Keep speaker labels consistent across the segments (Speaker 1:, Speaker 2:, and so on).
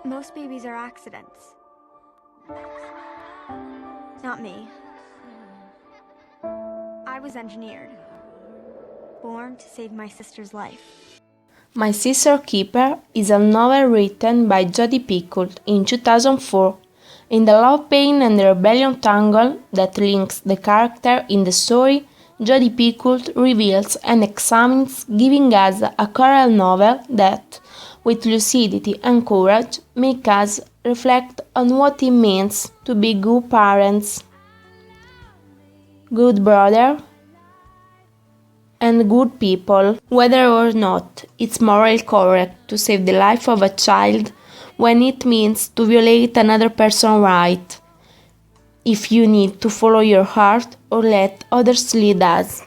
Speaker 1: Most babies are accidents. Not me. I was engineered. Born to save my sister's life.
Speaker 2: My Sister Keeper is a novel written by Jodi Picoult in 2004. In the love, pain and the rebellion tangle that links the character in the story, Jodi Picoult reveals and examines, giving us a choral novel that, with lucidity and courage, makes us reflect on what it means to be good parents, good brother, and good people, whether or not it's morally correct to save the life of a child when it means to violate another person's right, if you need to follow your heart or let others lead us.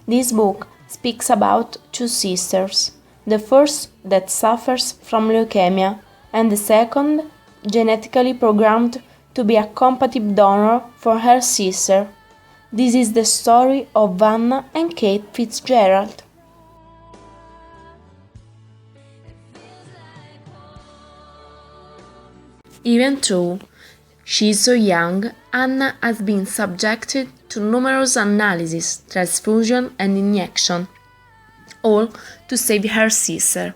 Speaker 2: This book speaks about two sisters, the first that suffers from leukemia and the second genetically programmed to be a compatible donor for her sister. This is the story of Vanna and Kate Fitzgerald. Even though she is so young, Anna has been subjected to numerous analyses, transfusion and injection, all to save her sister.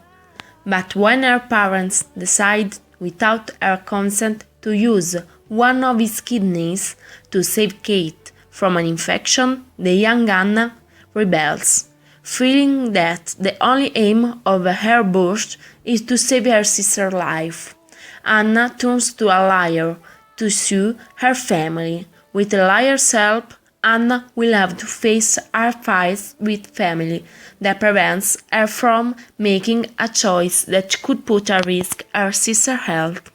Speaker 2: But when her parents decide, without her consent, to use one of his kidneys to save Kate from an infection, the young Anna rebels, feeling that the only aim of her birth is to save her sister's life. Anna turns to a liar to sue her family. With the liar's help, Anna will have to face her fight with family that prevents her from making a choice that could put at risk her sister's health.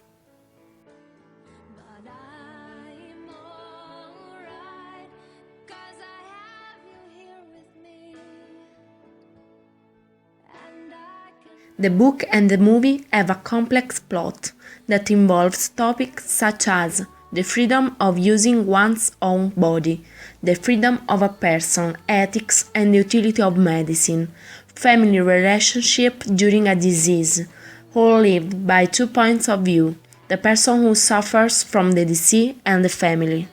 Speaker 2: The book and the movie have a complex plot that involves topics such as the freedom of using one's own body, the freedom of a person, ethics and the utility of medicine, family relationship during a disease, all lived by 2 points of view, the person who suffers from the disease and the family.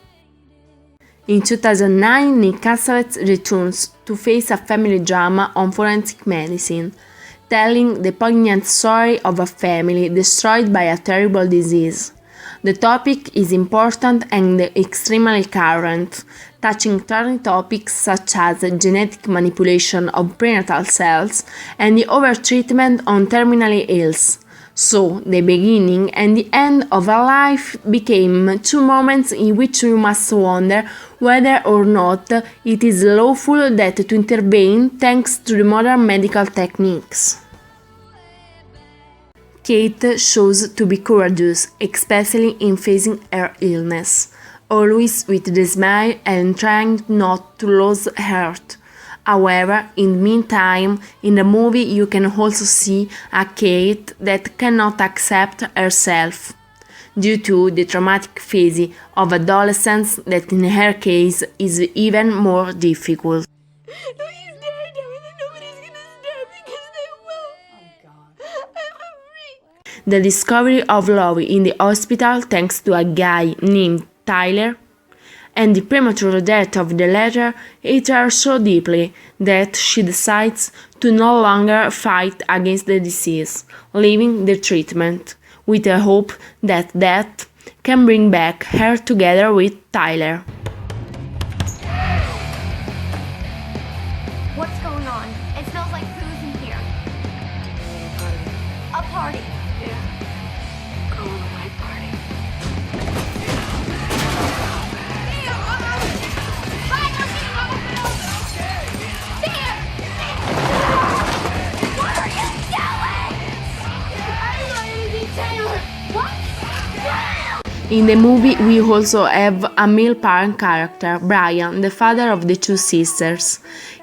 Speaker 2: In 2009, Nick Cassavetes returns to face a family drama on forensic medicine, telling the poignant story of a family destroyed by a terrible disease. The topic is important and extremely current, touching thorny topics such as genetic manipulation of prenatal cells and the overtreatment on terminally ills. So, the beginning and the end of a life became two moments in which we must wonder whether or not it is lawful that to intervene thanks to the modern medical techniques. Kate chose to be courageous, especially in facing her illness, always with the smile and trying not to lose heart. However, in the meantime, in the movie you can also see a Kate that cannot accept herself, due to the traumatic phase of adolescence that in her case is even more difficult. The discovery of love in the hospital thanks to a guy named Tyler, and the premature death of the latter hit her so deeply that she decides to no longer fight against the disease, leaving the treatment, with the hope that death can bring back her together with Tyler.
Speaker 1: What's going on? It smells like booze in here. A party.
Speaker 2: In the movie, we also have a male parent character, Brian, the father of the two sisters.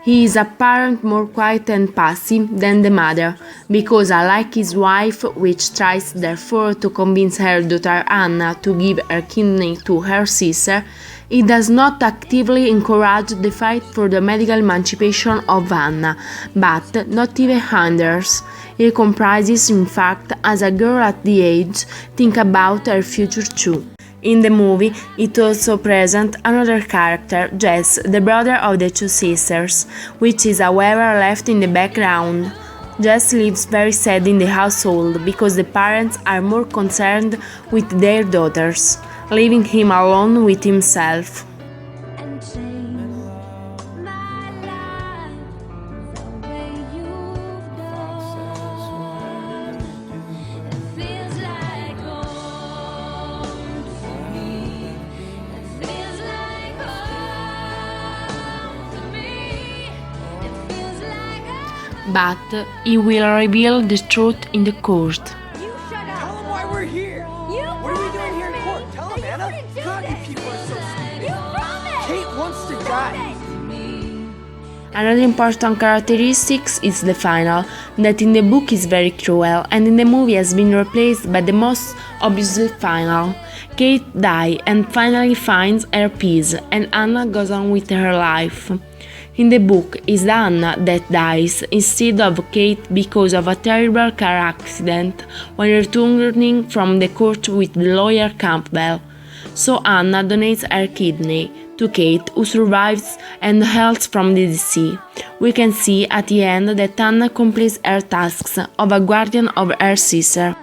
Speaker 2: He is apparently more quiet and passive than the mother, because unlike his wife, which tries therefore to convince her daughter Anna to give her kidney to her sister, he does not actively encourage the fight for the medical emancipation of Anna, but not even hinders. He comprises, in fact, as a girl at the age, think about her future too. In the movie, it also presents another character, Jess, the brother of the two sisters, which is however left in the background. Jess lives very sad in the household because the parents are more concerned with their daughters, leaving him alone with himself.
Speaker 1: and change my life the way you've done. It feels like home to me. It feels like home to me. It feels like
Speaker 2: But he will reveal the truth in the court.
Speaker 1: You shut up.
Speaker 3: Tell them why we're here.
Speaker 1: You
Speaker 3: What are we doing here in
Speaker 1: promised
Speaker 3: court?
Speaker 1: me
Speaker 3: Tell
Speaker 1: that
Speaker 3: them,
Speaker 1: you
Speaker 3: Anna.
Speaker 1: wouldn't do
Speaker 3: God, you
Speaker 1: this.
Speaker 3: people are so stupid.
Speaker 1: You promised.
Speaker 3: Kate wants to die.
Speaker 2: Another important characteristic is the final, that in the book is very cruel and in the movie has been replaced by the most obviously final. Kate dies and finally finds her peace, and Anna goes on with her life. In the book, it's Anna that dies instead of Kate because of a terrible car accident when returning from the court with the lawyer Campbell. So Anna donates her kidney to Kate, who survives and heals from the disease. We can see at the end that Anna completes her tasks of a guardian of her sister.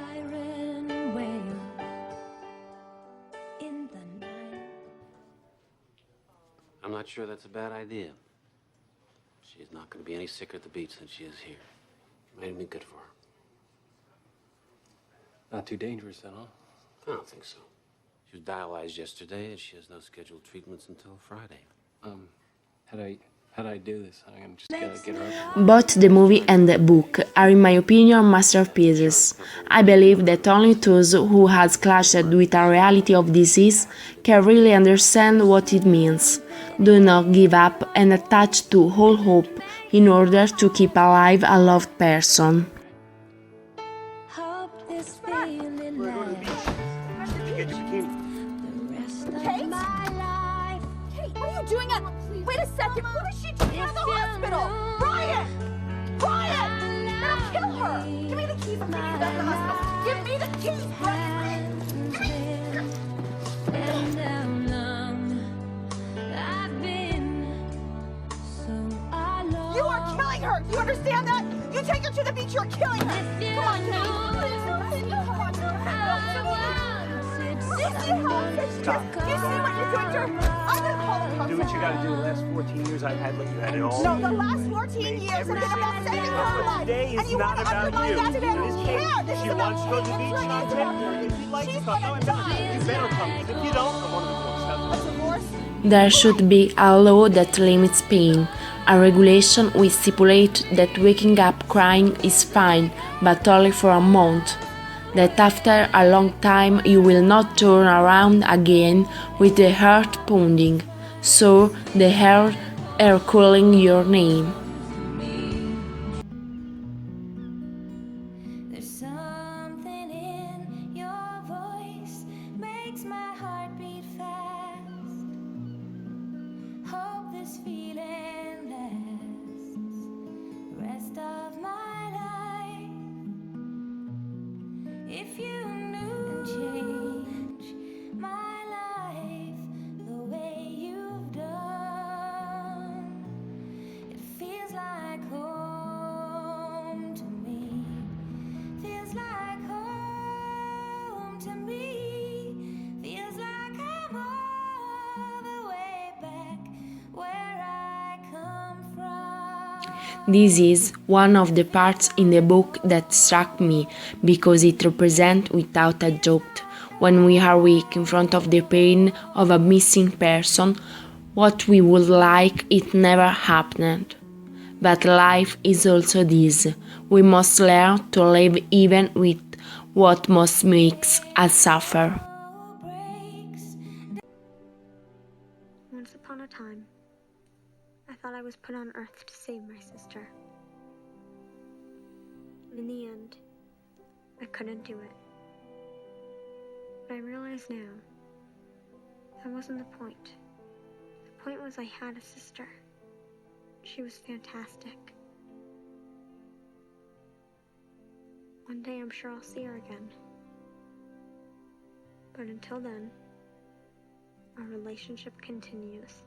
Speaker 4: I'm not sure that's a bad idea. She's not going to be any sicker at the beach than she is here. Might have been good for her.
Speaker 5: Not too dangerous then, huh?
Speaker 4: I don't think so. She was dialyzed yesterday, and she has no scheduled treatments until Friday.
Speaker 5: How do I do this? I'm just gonna get her.
Speaker 2: Both the movie and the book are, in my opinion, masterpieces. I believe that only those who has clashed with a reality of disease can really understand what it means. Do not give up and attach to all hope in order to keep alive a loved person.
Speaker 1: Hope this feeling lasts
Speaker 3: Get your bikini.
Speaker 1: the rest of
Speaker 6: Kate?
Speaker 1: my life.
Speaker 6: Kate, what are you doing at... Wait a second. What is she doing at the hospital? Brian! Brian! You're gonna kill her. Give me the keys. I'm taking you back to the hospital. Give me the keys, Brian!
Speaker 1: And how long I've been so alone.
Speaker 6: You are killing her. Do you understand that? You take her to the beach, you're killing her. Come on, Kate. Come on, Do you see how unsafe she is? Do you see what you're doing to her? I'm gonna call the cops.
Speaker 3: Do what you gotta do. The last 14 years I've had, you had it all.
Speaker 6: No, the last 14 years have been about saving her life.
Speaker 3: Today
Speaker 6: And
Speaker 3: is
Speaker 6: you
Speaker 3: not
Speaker 6: want to
Speaker 3: about
Speaker 6: undermine
Speaker 3: you.
Speaker 6: that today? I
Speaker 3: This
Speaker 6: don't
Speaker 3: Kate,
Speaker 6: care. This
Speaker 3: she
Speaker 6: is about
Speaker 3: wants to go to the beach,
Speaker 6: It's
Speaker 3: not
Speaker 6: about
Speaker 3: her. If she likes
Speaker 6: She's
Speaker 3: to come,
Speaker 6: gonna
Speaker 3: no,
Speaker 6: die.
Speaker 3: you better come. Because if you don't, I'm on the divorce.
Speaker 6: A divorce?
Speaker 2: There should be a law that limits pain, a regulation which stipulates that waking up crying is fine, but only for a month. That after a long time you will not turn around again with the heart pounding, so the heart are calling your name.
Speaker 1: There's something in your voice makes my heart beat fast. Hope this feeling lasts the rest of my life. If you knew change my life the way you've done, it feels like home to me. Feels like home to me. Feels like I'm all the way back where I come from.
Speaker 2: This is one of the parts in the book that struck me because it represents, without a doubt, when we are weak in front of the pain of a missing person, what we would like it never happened. But life is also this. We must learn to live even with what most makes us suffer.
Speaker 1: Breaks.
Speaker 7: Once upon a time, I thought I was put on Earth to save my sister. In the end, I couldn't do it. But I realize now, that wasn't the point. The point was I had a sister. She was fantastic. One day I'm sure I'll see her again. But until then, our relationship continues.